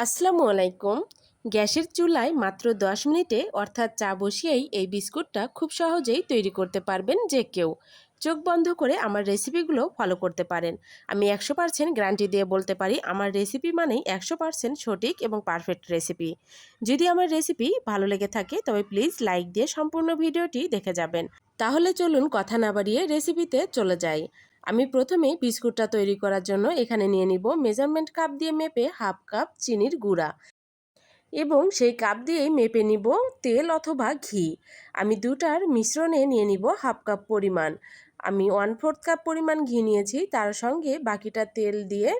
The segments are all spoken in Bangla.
আসসালামু আলাইকুম। গ্যাসের চুলায় মাত্র ১০ মিনিটে অর্থাৎ চা বসিয়েই এই বিস্কুটটা খুব সহজেই তৈরি করতে পারবেন যে কেউ। চোখ বন্ধ করে আমার রেসিপিগুলো ফলো করতে পারেন। আমি ১০০% গ্যারান্টি দিয়ে বলতে পারি আমার রেসিপি মানেই ১০০% সঠিক এবং পারফেক্ট রেসিপি। যদি আমার রেসিপি ভালো লেগে থাকে তবে প্লিজ লাইক দিয়ে সম্পূর্ণ ভিডিওটি দেখে যাবেন। তাহলে চলুন কথা না বাড়িয়ে রেসিপিতে চলে যাই। আমি প্রথমে বিস্কুটটা তৈরি করার জন্য এখানে নিয়ে নিব মেজারমেন্ট কাপ দিয়ে মেপে হাফ কাপ চিনির গুঁড়া এবং সেই কাপ দিয়েই মেপে নিব তেল অথবা ঘি। আমি দুটার মিশ্রণে নিয়ে নিব হাফ কাপ পরিমাণ। আমি 1/4 কাপ পরিমাণ ঘি নিয়েছি, তার সঙ্গে বাকিটা তেল দিয়ে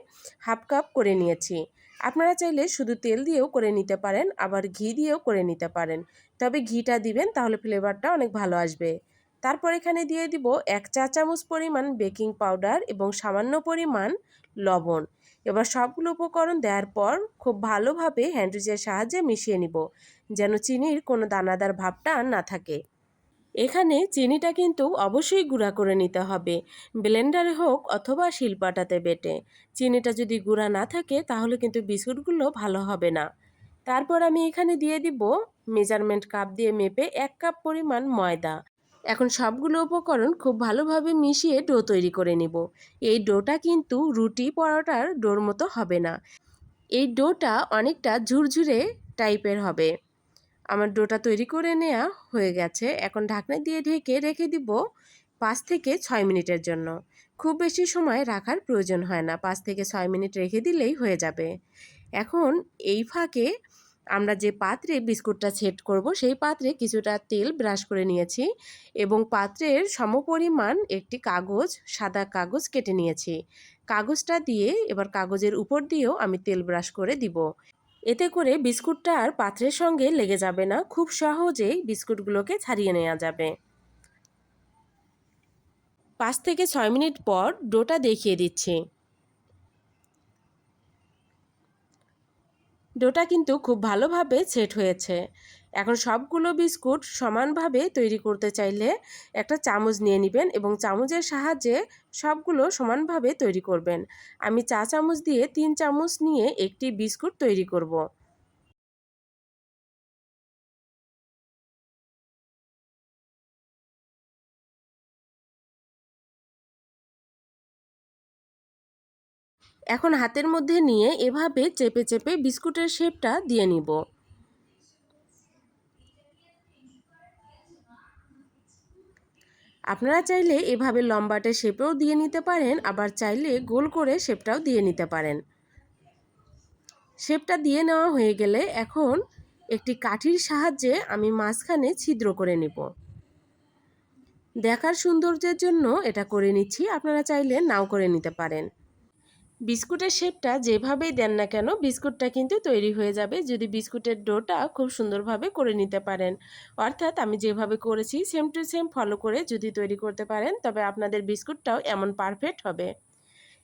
হাফ কাপ করে নিয়েছি। আপনারা চাইলে শুধু তেল দিয়েও করে নিতে পারেন, আবার ঘি দিয়েও করে নিতে পারেন, তবে ঘিটা দিবেন তাহলে ফ্লেভারটা অনেক ভালো আসবে। তারপর এখানে দিয়ে দিব 1 চা চামচ পরিমাণ বেকিং পাউডার এবং সামান্য পরিমাণ লবণ। এবার সবগুলো উপকরণ দেওয়ার পর খুব ভালোভাবে হ্যান্ডউইচের সাহায্যে মিশিয়ে নিব, যেন চিনির কোনো দানাদার ভাবটা না থাকে। এখানে চিনিটা কিন্তু অবশ্যই গুঁড়া করে নিতে হবে, ব্লেন্ডারে হোক অথবা শিলপাটাতে বেটে। চিনিটা যদি গুঁড়া না থাকে তাহলে কিন্তু বিস্কুটগুলো ভালো হবে না। তারপর আমি এখানে দিয়ে দিব মেজারমেন্ট কাপ দিয়ে মেপে 1 কাপ পরিমাণ ময়দা। এখন সবগুলো উপকরণ খুব ভালোভাবে মিশিয়ে ডো তৈরি করে নিব। এই ডোটা কিন্তু রুটি পরোটার ডোর মতো হবে না, এই ডোটা অনেকটা ঝুরঝুরে টাইপের হবে। আমার ডোটা তৈরি করে নেওয়া হয়ে গেছে। এখন ঢাকনা দিয়ে ঢেকে রেখে দিব 5 থেকে 6 মিনিটের জন্য। খুব বেশি সময় রাখার প্রয়োজন হয় না, 5 থেকে 6 মিনিট রেখে দিলেই হয়ে যাবে। এখন এই ফাঁকে আমরা যে পাত্রে বিস্কুটটা সেট করব সেই পাত্রে কিছুটা তেল ব্রাশ করে নিয়েছি এবং পাত্রের সমপরিমাণ একটি কাগজ, সাদা কাগজ কেটে নিয়েছি। কাগজটা দিয়ে এবার কাগজের উপর দিয়েও আমি তেল ব্রাশ করে দিব। এতে করে বিস্কুটটা আর পাত্রের সঙ্গে লেগে যাবে না, খুব সহজেই বিস্কুটগুলোকে ছাড়িয়ে নেওয়া যাবে। 5 থেকে 6 মিনিট পর ডোটা দেখিয়ে দিচ্ছি। ডোটা কিন্তু খুব ভালোভাবে সেট হয়েছে। এখন সবগুলো বিস্কুট সমানভাবে তৈরি করতে চাইলে একটা চামচ নিয়ে নেবেন এবং চামচের সাহায্যে সবগুলো সমানভাবে তৈরি করবেন। আমি চা চামচ দিয়ে 3 চামচ নিয়ে একটি বিস্কুট তৈরি করব। এখন হাতের মধ্যে নিয়ে এভাবে চেপে চেপে বিস্কুটের শেপটা দিয়ে নিব। আপনারা চাইলে এভাবে লম্বাটে শেপেও দিয়ে নিতে পারেন, আবার চাইলে গোল করে শেপটাও দিয়ে নিতে পারেন। শেপটা দিয়ে নেওয়া হয়ে গেলে এখন একটি কাঠির সাহায্যে আমি মাঝখানে ছিদ্র করে নিব। দেখার সৌন্দর্যের জন্য এটা করে নিচ্ছি, আপনারা চাইলে নাও করে নিতে পারেন। বিস্কুটের শেপটা যেভাবেই দেন না কেন বিস্কুটটা কিন্তু তৈরি হয়ে যাবে, যদি বিস্কুটের ডোটা খুব সুন্দরভাবে করে নিতে পারেন। অর্থাৎ আমি যেভাবে করেছি সেম টু সেম ফলো করে যদি তৈরি করতে পারেন তবে আপনাদের বিস্কুটটাও এমন পারফেক্ট হবে।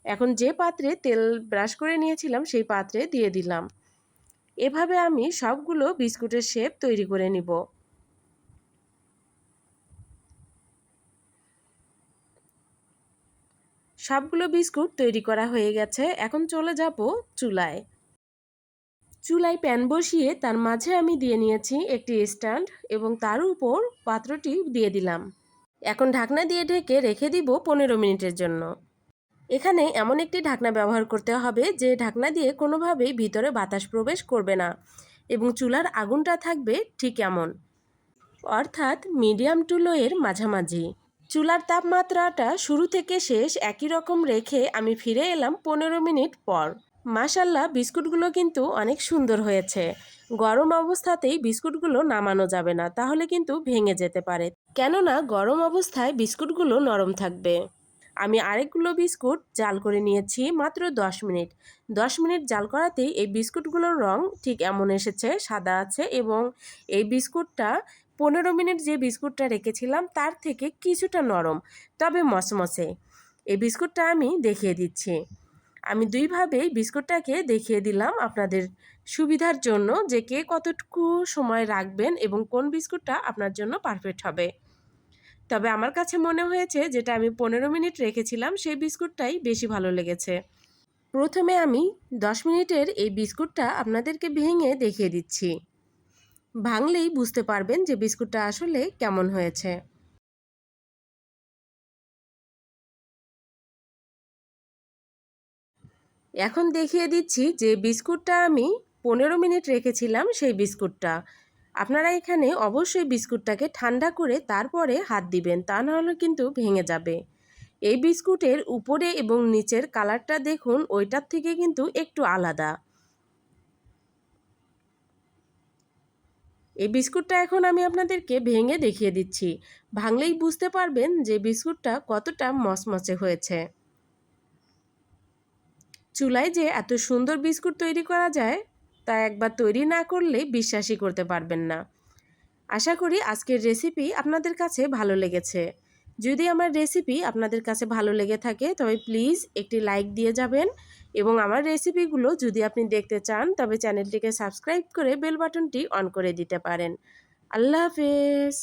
এখন যে পাত্রে তেল ব্রাশ করে নিয়েছিলাম সেই পাত্রে দিয়ে দিলাম। এভাবে আমি সবগুলো বিস্কুটের শেপ তৈরি করে নিব। সবগুলো বিস্কুট তৈরি করা হয়ে গেছে। এখন চলে যাব চুলায়। চুলায় প্যান বসিয়ে তার মাঝে আমি দিয়ে নিয়েছি একটি স্ট্যান্ড এবং তার উপর পাত্রটি দিয়ে দিলাম। এখন ঢাকনা দিয়ে ঢেকে রেখে দিব 15 মিনিটের জন্য। এখানে এমন একটি ঢাকনা ব্যবহার করতে হবে যে ঢাকনা দিয়ে কোনোভাবেই ভিতরে বাতাস প্রবেশ করবে না এবং চুলার আগুনটা থাকবে ঠিক এমন, অর্থাৎ মিডিয়াম টু লো এর মাঝামাঝি। চুলার তাপমাত্রাটা শুরু থেকে শেষ একই রকম রেখে আমি ফিরে এলাম 15 মিনিট পর। মাশাল্লাহ, বিস্কুটগুলো কিন্তু অনেক সুন্দর হয়েছে। গরম অবস্থাতেই বিস্কুটগুলো নামানো যাবে না, তাহলে কিন্তু ভেঙে যেতে পারে, কেননা গরম অবস্থায় বিস্কুটগুলো নরম থাকবে। আমি আরেকগুলো বিস্কুট জাল করে নিয়েছি মাত্র 10 মিনিট। 10 মিনিট জাল করাতেই এই বিস্কুটগুলোর রং ঠিক এমন এসেছে, সাদা আছে এবং এই বিস্কুটটা 15 মিনিট যে বিস্কুটটা রেখেছিলাম তার থেকে কিছুটা নরম, তবে মচমচে। এই বিস্কুটটা আমি দেখিয়ে দিচ্ছি। আমি দুইভাবেই বিস্কুটটাকে দেখিয়ে দিলাম আপনাদের সুবিধার জন্য যে কে কতটুকু সময় রাখবেন এবং কোন বিস্কুটটা আপনার জন্য পারফেক্ট হবে। তবে আমার কাছে মনে হয়েছে যেটা আমি 15 মিনিট রেখেছিলাম সেই বিস্কুটটাই বেশি ভালো লেগেছে। প্রথমে আমি 10 মিনিটের এই বিস্কুটটা আপনাদেরকে ভেঙে দেখিয়ে দিচ্ছি। ভাঙলেই বুঝতে পারবেন যে বিস্কুটটা আসলে কেমন হয়েছে। এখন দেখিয়ে দিচ্ছি যে বিস্কুটটা আমি 15 মিনিট রেখেছিলাম সেই বিস্কুটটা। আপনারা এখানে অবশ্যই বিস্কুটটাকে ঠান্ডা করে তারপরে হাত দিবেন, তা নাহলে কিন্তু ভেঙে যাবে। এই বিস্কুটের উপরে এবং নিচের কালারটা দেখুন, ওইটার থেকে কিন্তু একটু আলাদা। এই বিস্কুটটা এখন আমি আপনাদেরকে ভেঙে দেখিয়ে দিচ্ছি। ভাঙলেই বুঝতে পারবেন যে বিস্কুটটা কতটা মচমচে হয়েছে। চুলায় যে এত সুন্দর বিস্কুট তৈরি করা যায় তা একবার তৈরি না করলে বিশ্বাসই করতে পারবেন না। আশা করি আজকের রেসিপি আপনাদের কাছে ভালো লেগেছে। যদি আমার রেসিপি আপনাদের কাছে ভালো লেগে থাকে তবে প্লিজ একটি লাইক দিয়ে যাবেন, এবং আমার রেসিপিগুলো যদি আপনি দেখতে চান তবে চ্যানেলটিকে সাবস্ক্রাইব করে বেল বাটনটি অন করে দিতে পারেন। আল্লাহ হাফেজ।